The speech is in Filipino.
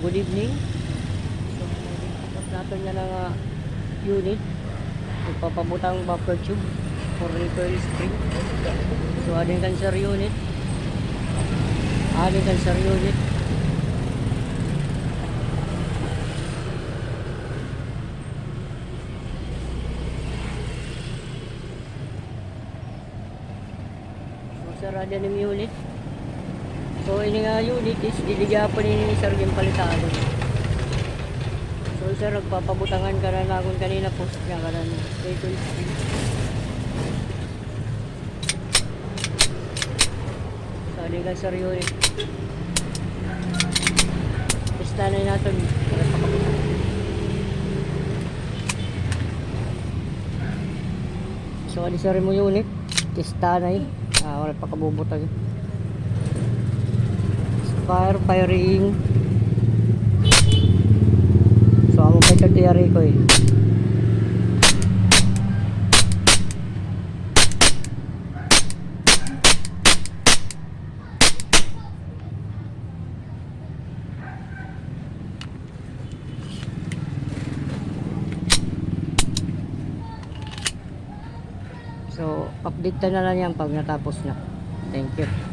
good evening. So, tapos natin niya ng unit. Magpapabutang buffer tube for recoil spring. So, adding cancer unit. Adding cancer unit. So, sarada ng unit. So, ini nga unit is diligyapan ni Sir yung palitado. So, sir, nagpapabutangan ka na nagun kanina post niya ka na recoil spring. So, adding cancer unit. Testanay natin. So, alisari mo unit. Testanay. Wala pa kabubutag. Firing. So, amo pa ito tiyari ko eh. So, update na lang yan pag natapos na. Thank you.